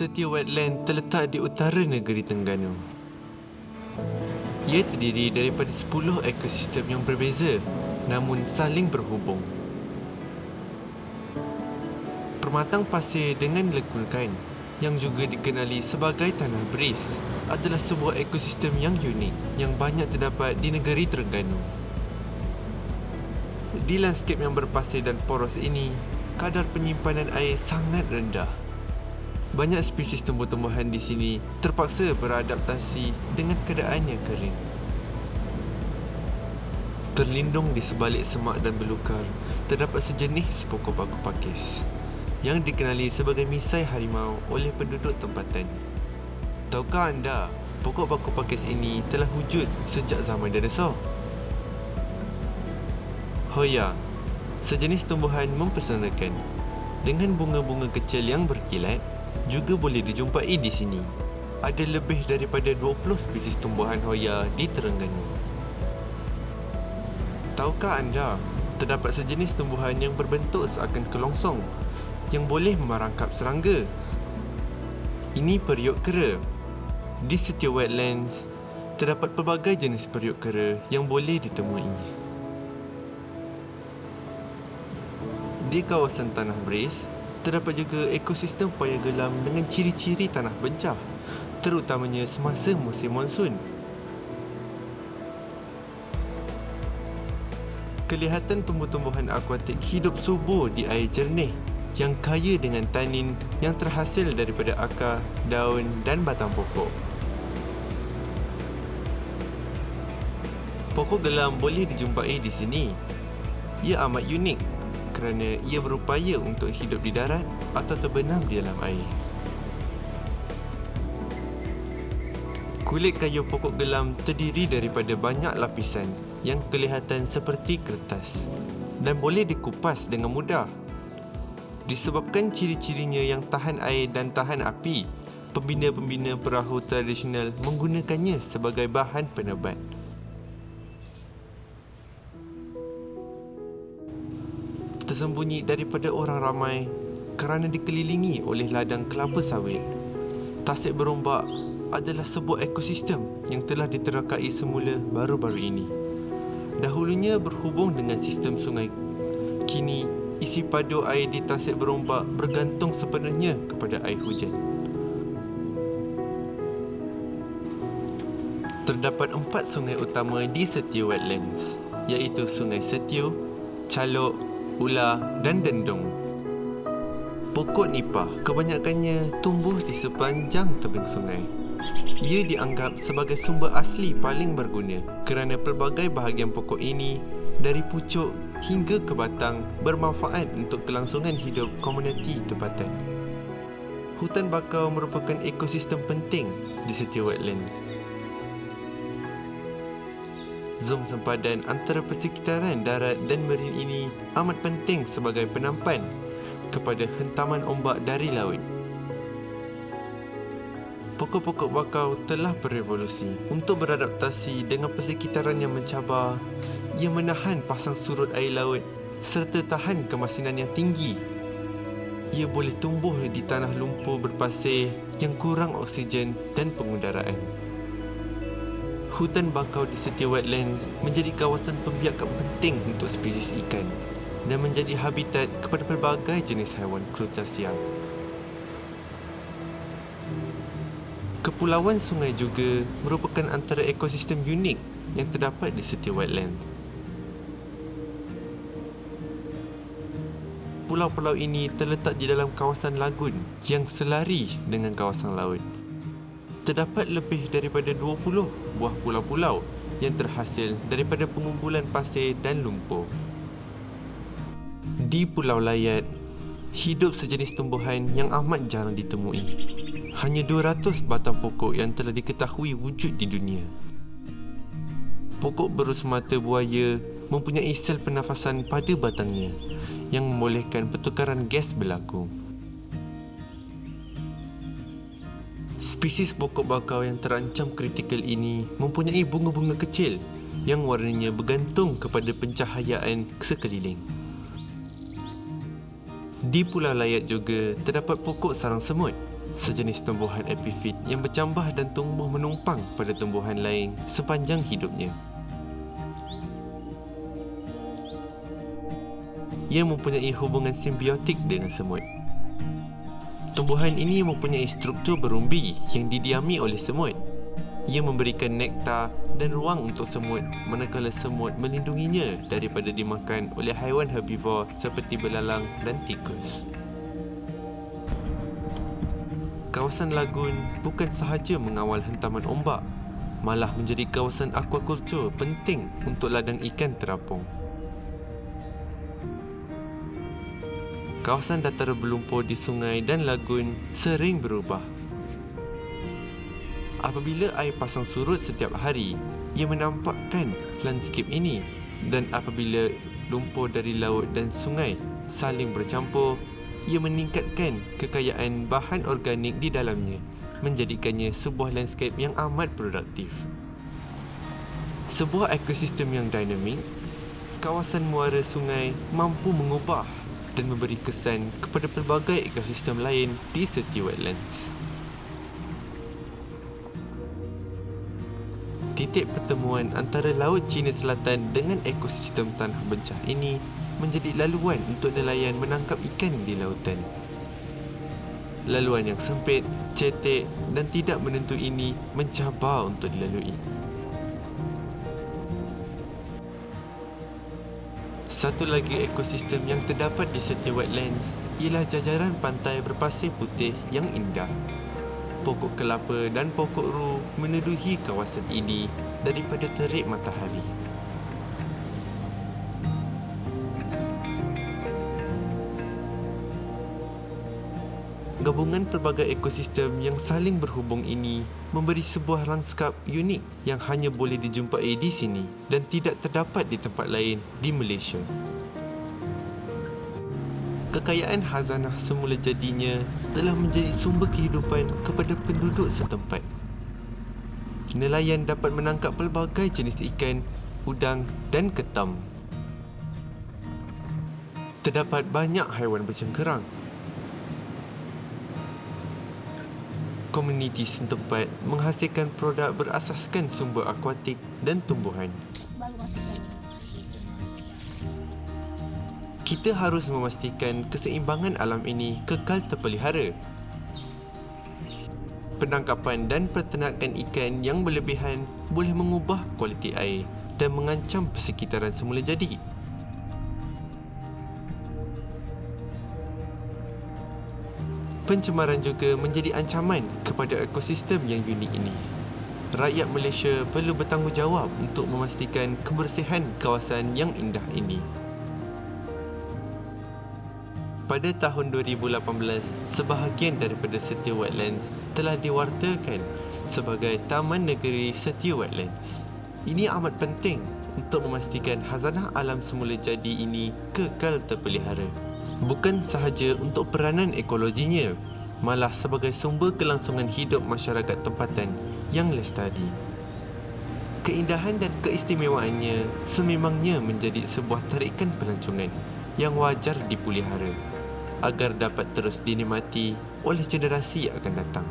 Setia Wetland terletak di utara negeri Terengganu. Ia terdiri daripada 10 ekosistem yang berbeza namun saling berhubung. Permatang pasir dengan lekukan yang juga dikenali sebagai tanah beris adalah sebuah ekosistem yang unik yang banyak terdapat di negeri Terengganu. Di lanskap yang berpasir dan poros ini, kadar penyimpanan air sangat rendah. Banyak spesies tumbuh-tumbuhan di sini terpaksa beradaptasi dengan keadaan yang kering. Terlindung di sebalik semak dan belukar, terdapat sejenis pokok baku pakis yang dikenali sebagai misai harimau oleh penduduk tempatan. Tahukah anda, pokok baku pakis ini telah wujud sejak zaman dinosaur? Hoya, sejenis tumbuhan mempesonakan. Dengan bunga-bunga kecil yang berkilat, juga boleh dijumpai di sini. Ada lebih daripada 20 spesies tumbuhan Hoya di Terengganu. Tahukah anda, terdapat sejenis tumbuhan yang berbentuk seakan kelongsong yang boleh merangkap serangga? Ini periuk kera. Di Setia Wetlands, terdapat pelbagai jenis periuk kera yang boleh ditemui. Di kawasan tanah beris, terdapat juga ekosistem paya gelam dengan ciri-ciri tanah bencah, terutamanya semasa musim monsun. Kelihatan tumbuh-tumbuhan akuatik hidup subur di air jernih yang kaya dengan tanin yang terhasil daripada akar, daun dan batang pokok. Pokok gelam boleh dijumpai di sini. Ia amat unik kerana ia berupaya untuk hidup di darat atau terbenam di dalam air. Kulit kayu pokok gelam terdiri daripada banyak lapisan yang kelihatan seperti kertas dan boleh dikupas dengan mudah. Disebabkan ciri-cirinya yang tahan air dan tahan api, pembina-pembina perahu tradisional menggunakannya sebagai bahan penebat. Tersembunyi daripada orang ramai kerana dikelilingi oleh ladang kelapa sawit, Tasik Berombak adalah sebuah ekosistem yang telah diterokai semula baru-baru ini. Dahulunya berhubung dengan sistem sungai. Kini, isi padu air di Tasik Berombak bergantung sepenuhnya kepada air hujan. Terdapat 4 sungai utama di Setia Wetlands, iaitu Sungai Setio, Calok, Ular dan Dendong. Pokok nipah kebanyakannya tumbuh di sepanjang tebing sungai. Ia dianggap sebagai sumber asli paling berguna kerana pelbagai bahagian pokok ini, dari pucuk hingga ke batang, bermanfaat untuk kelangsungan hidup komuniti tempatan. Hutan bakau merupakan ekosistem penting di Setia Wetlands. Zon sempadan antara persekitaran darat dan marin ini amat penting sebagai penampan kepada hentaman ombak dari laut. Pokok-pokok bakau telah berevolusi untuk beradaptasi dengan persekitaran yang mencabar. Ia menahan pasang surut air laut serta tahan kemasinan yang tinggi. Ia boleh tumbuh di tanah lumpur berpasir yang kurang oksigen dan pengudaraan. Hutan bakau di Setia Wetlands menjadi kawasan pembiakan penting untuk spesies ikan dan menjadi habitat kepada pelbagai jenis haiwan krustasiaa. Kepulauan sungai juga merupakan antara ekosistem unik yang terdapat di Setia Wetlands. Pulau-pulau ini terletak di dalam kawasan lagun yang selari dengan kawasan laut. Terdapat lebih daripada 20 buah pulau-pulau yang terhasil daripada pengumpulan pasir dan lumpur. Di Pulau Layat, hidup sejenis tumbuhan yang amat jarang ditemui. Hanya 200 batang pokok yang telah diketahui wujud di dunia. Pokok berus mata buaya mempunyai sel pernafasan pada batangnya yang membolehkan pertukaran gas berlaku. Spesies pokok bakau yang terancam kritikal ini mempunyai bunga-bunga kecil yang warnanya bergantung kepada pencahayaan sekeliling. Di Pulau Layat juga terdapat pokok sarang semut sejenis tumbuhan epifit yang bercambah dan tumbuh menumpang pada tumbuhan lain sepanjang hidupnya. Ia mempunyai hubungan simbiotik dengan semut. Tumbuhan ini mempunyai struktur berumbi yang didiami oleh semut. Ia memberikan nektar dan ruang untuk semut, manakala semut melindunginya daripada dimakan oleh haiwan herbivor seperti belalang dan tikus. Kawasan lagun bukan sahaja mengawal hentaman ombak, malah menjadi kawasan aquaculture penting untuk ladang ikan terapung. Kawasan dataran berlumpur di sungai dan lagun sering berubah. Apabila air pasang surut setiap hari, ia menampakkan lanskip ini, dan apabila lumpur dari laut dan sungai saling bercampur, ia meningkatkan kekayaan bahan organik di dalamnya, menjadikannya sebuah lanskip yang amat produktif. Sebuah ekosistem yang dinamik, kawasan muara sungai mampu mengubah dan memberi kesan kepada pelbagai ekosistem lain di setiap wetlands. Titik pertemuan antara Laut Cina Selatan dengan ekosistem tanah bencah ini menjadi laluan untuk nelayan menangkap ikan di lautan. Laluan yang sempit, cetek dan tidak menentu ini mencabar untuk dilalui. Satu lagi ekosistem yang terdapat di setiap wetlands ialah jajaran pantai berpasir putih yang indah. Pokok kelapa dan pokok ru meneduhi kawasan ini daripada terik matahari. Gabungan pelbagai ekosistem yang saling berhubung ini memberi sebuah lanskap unik yang hanya boleh dijumpai di sini dan tidak terdapat di tempat lain di Malaysia. Kekayaan khazanah semula jadinya telah menjadi sumber kehidupan kepada penduduk setempat. Nelayan dapat menangkap pelbagai jenis ikan, udang dan ketam. Terdapat banyak haiwan bercengkerang. Komuniti setempat menghasilkan produk berasaskan sumber akuatik dan tumbuhan. Kita harus memastikan keseimbangan alam ini kekal terpelihara. Penangkapan dan peternakan ikan yang berlebihan boleh mengubah kualiti air dan mengancam persekitaran semula jadi. Pencemaran juga menjadi ancaman kepada ekosistem yang unik ini. Rakyat Malaysia perlu bertanggungjawab untuk memastikan kebersihan kawasan yang indah ini. Pada tahun 2018, sebahagian daripada Setia Wetlands telah diwartakan sebagai Taman Negeri Setia Wetlands. Ini amat penting untuk memastikan khazanah alam semula jadi ini kekal terpelihara. Bukan sahaja untuk peranan ekologinya, malah sebagai sumber kelangsungan hidup masyarakat tempatan yang lestari. Keindahan dan keistimewaannya sememangnya menjadi sebuah tarikan pelancongan yang wajar dipelihara agar dapat terus dinikmati oleh generasi yang akan datang.